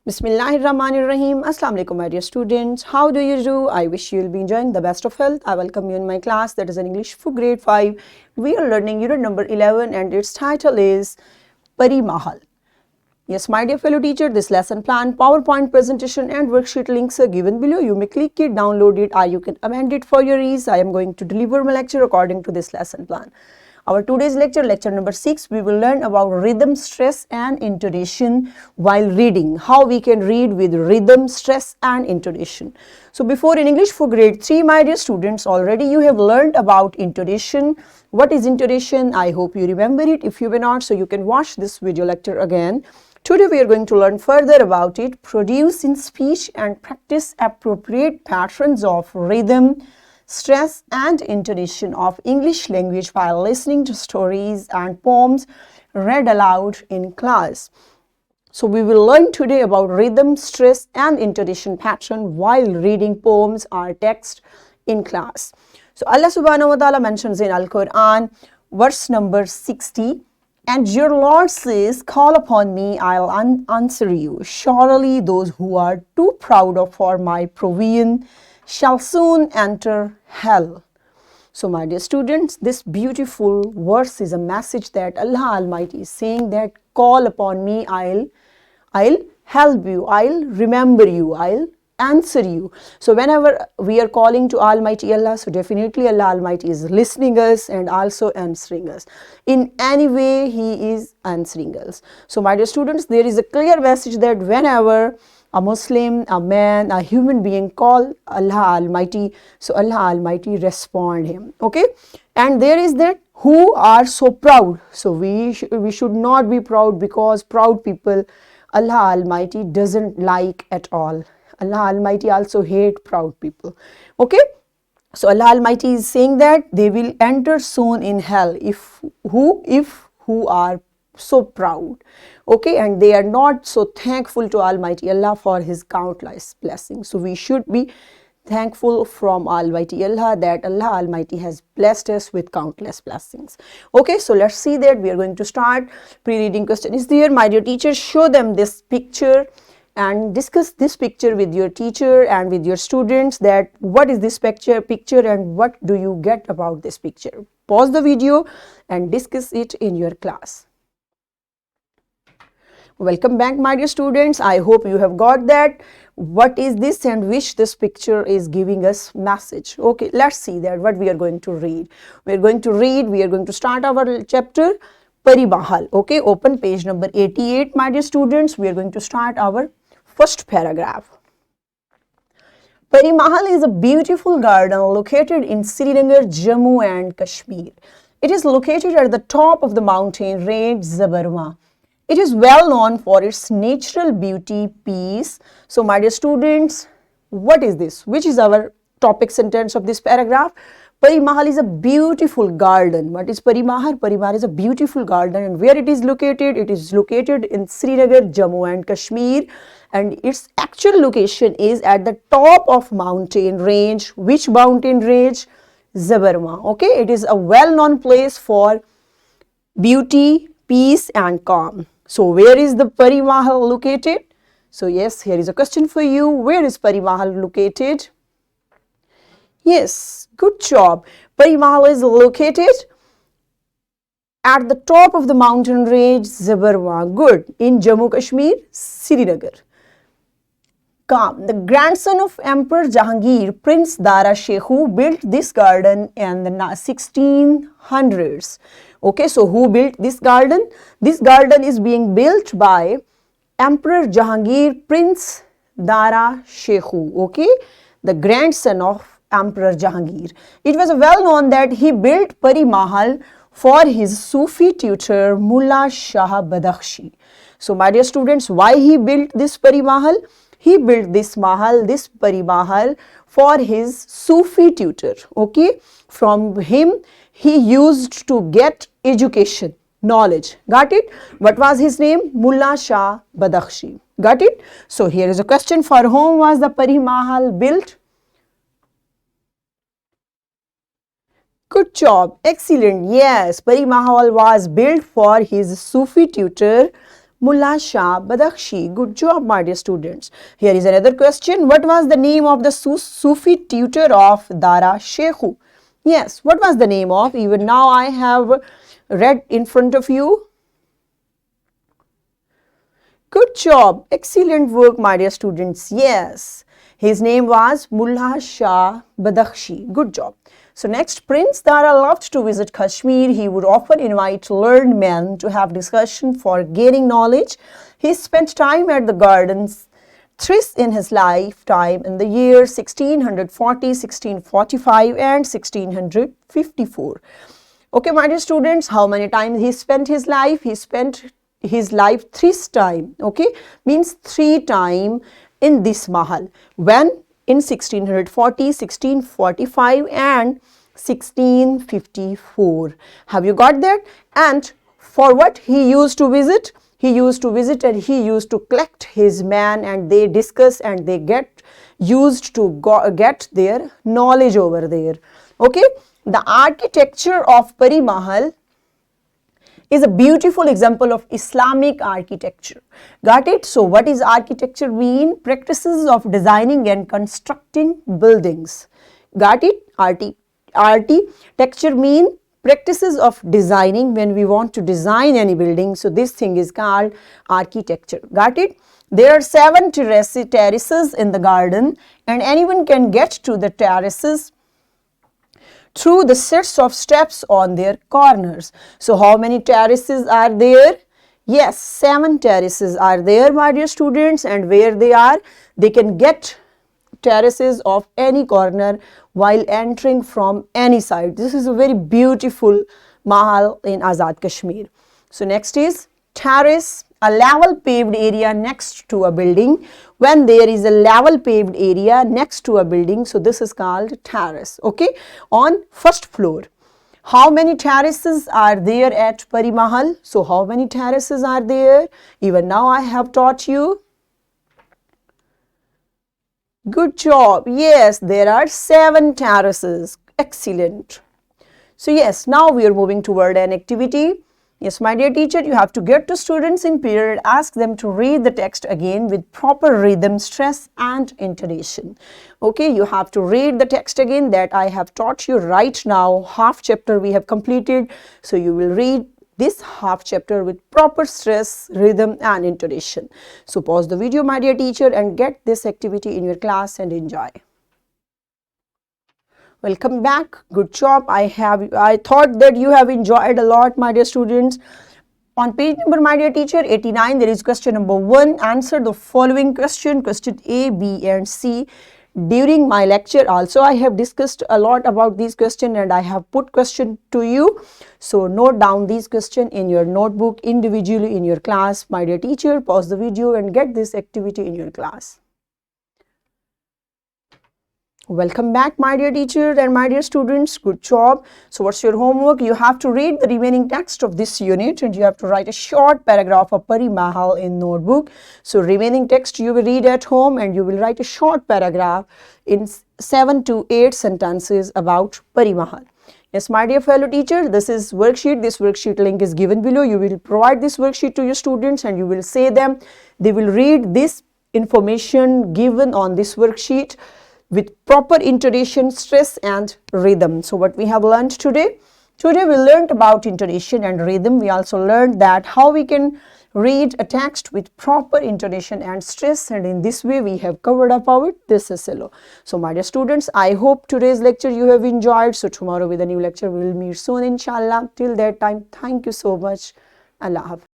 Bismillahirrahmanirrahim. Assalamu alaikum, my dear students. How do you do? I wish you will be enjoying the best of health. I welcome you in my class, that is in English for grade 5. We are learning unit number 11 and its title is Pari Mahal. Yes, my dear fellow teacher, this lesson plan, PowerPoint presentation and worksheet links are given below. You may click it, download it, or you can amend it for your ease. I am going to deliver my lecture according to this lesson plan. Our today's lecture, lecture number 6, we will learn about rhythm, stress and intonation while reading. How we can read with rhythm, stress and intonation. So before in English for grade 3, my dear students, already you have learned about intonation. What is intonation? I hope you remember it. If you were not, so you can watch this video lecture again. Today we are going to learn further about it. Produce in speech and practice appropriate patterns of rhythm, stress and intonation of English language while listening to stories and poems read aloud in class. So we will learn today about rhythm, stress and intonation pattern while reading poems or text in class. So Allah subhanahu wa ta'ala mentions in Al-Quran, verse number 60, and your Lord says, call upon me, I'll answer you. Surely those who are too proud for my provision shall soon enter hell. So my dear students, this beautiful verse is a message that Allah Almighty is saying that call upon me, I'll help you, I'll remember you, I'll answer you. So whenever we are calling to Almighty Allah, so definitely Allah Almighty is listening us and also answering us. In any way He is answering us. So my dear students, there is a clear message that whenever a Muslim, a man, a human being call Allah Almighty, so Allah Almighty respond him. Okay, and there is that who are so proud. So we should not be proud, because proud people Allah Almighty doesn't like at all. Allah Almighty also hate proud people. Okay, so Allah Almighty is saying that they will enter soon in hell if who are so proud. Okay, and they are not so thankful to Almighty Allah for His countless blessings. So we should be thankful from Almighty Allah that Allah Almighty has blessed us with countless blessings. Okay, so let's see that we are going to start. Pre-reading question is there. My dear teachers, show them this picture and discuss this picture with your teacher and with your students, that what is this picture and what do you get about this picture. Pause the video and discuss it in your class. Welcome back, my dear students. I hope you have got that. What is this and which this picture is giving us message. Okay, let's see that what we are going to read. We are going to start our chapter Pari Mahal. Okay, open page number 88, my dear students. We are going to start our first paragraph. Pari Mahal is a beautiful garden located in Srinagar, Jammu and Kashmir. It is located at the top of the mountain range Zabarma. It is well known for its natural beauty, peace. So my dear students, what is this? Which is our topic sentence of this paragraph? Pari Mahal is a beautiful garden. What is Pari Mahal? Pari Mahal is a beautiful garden, and where it is located? It is located in Srinagar, Jammu and Kashmir, and its actual location is at the top of mountain range. Which mountain range? Zabarma. Okay, it is a well-known place for beauty, peace and calm. So where is the Pari Mahal located? So yes, here is a question for you. Where is Pari Mahal located? Yes, good job. Pari Mahal is located at the top of the mountain range Zabarma. Good. In Jammu Kashmir, Srinagar. Calm. The grandson of Emperor Jahangir, Prince Dara Shehu, built this garden in the 1600s. Okay, so who built this garden? This garden is being built by Emperor Jahangir, Prince Dara Shehu. Okay, the grandson of Emperor Jahangir. It was well known that he built Pari Mahal for his Sufi tutor Mullah Shah Badakhshi. So my dear students, why he built this Pari Mahal? He built this Pari Mahal for his Sufi tutor. Okay, from him he used to get education, knowledge. Got it? What was his name? Mullah Shah Badakhshi. Got it? So here is a question: for whom was the Pari Mahal built? Good job. Excellent. Yes, Pari Mahal was built for his Sufi tutor Mullah Shah Badakhshi. Good job, my dear students. Here is another question. What was the name of the Sufi tutor of Dara Shekhu? Yes, what was the name of? Even now I have read in front of you. Good job. Excellent work, my dear students. Yes, his name was Mullah Shah Badakhshi. Good job. So next, Prince Dara loved to visit Kashmir. He would often invite learned men to have discussion for gaining knowledge. He spent time at the gardens thrice in his lifetime in the year 1640, 1645 and 1654. Okay, my dear students, how many times he spent his life? He spent his life thrice time, okay, means 3 times in this mahal. When? In 1640, 1645 and 1654. Have you got that? And for what he used to visit? He used to visit and he used to collect his men, and they discuss and they get used to get their knowledge over there. Okay, the architecture of Pari Mahal is a beautiful example of Islamic architecture. Got it? So what is architecture mean? Practices of designing and constructing buildings. Got it? Architecture mean practices of designing, when we want to design any building. So this thing is called architecture. Got it? There are 7 terraces in the garden, and anyone can get to the terraces through the sets of steps on their corners. So how many terraces are there? Yes, 7 terraces are there, my dear students, and where they are, they can get terraces of any corner while entering from any side. This is a very beautiful mahal in Azad Kashmir. So next is terrace, a level paved area next to a building. When there is a level paved area next to a building, so this is called terrace. Okay, on first floor. How many terraces are there at Pari Mahal? So how many terraces are there? Even now I have taught you. Good job. Yes, there are 7 terraces. Excellent. So yes, now we are moving toward an activity. Yes, my dear teacher, you have to get to students in period, ask them to read the text again with proper rhythm, stress and intonation. Okay, you have to read the text again that I have taught you right now. Half chapter we have completed. So you will read this half chapter with proper stress, rhythm and intonation. So pause the video, my dear teacher, and get this activity in your class and enjoy. Welcome back. Good job. I thought that you have enjoyed a lot, my dear students. On page number, my dear teacher, 89, there is question number 1. Answer the following question A, B and C. During my lecture also I have discussed a lot about these questions, and I have put question to you. So note down these questions in your notebook individually in your class. My dear teacher, pause the video and get this activity in your class. Welcome back, my dear teacher and my dear students. Good job. So what's your homework? You have to read the remaining text of this unit, and you have to write a short paragraph of Pari Mahal in notebook. So remaining text you will read at home, and you will write a short paragraph in 7 to 8 sentences about Pari Mahal. Yes, my dear fellow teacher, this is worksheet. This worksheet link is given below. You will provide this worksheet to your students, and you will say them. They will read this information given on this worksheet with proper intonation, stress and rhythm. So what we have learned today? Today we learned about intonation and rhythm. We also learned that how we can read a text with proper intonation and stress, and in this way we have covered up our this SLO. So my dear students, I hope today's lecture you have enjoyed. So tomorrow with a new lecture we will meet soon, inshallah. Till that time, thank you so much. Allah Hafiz.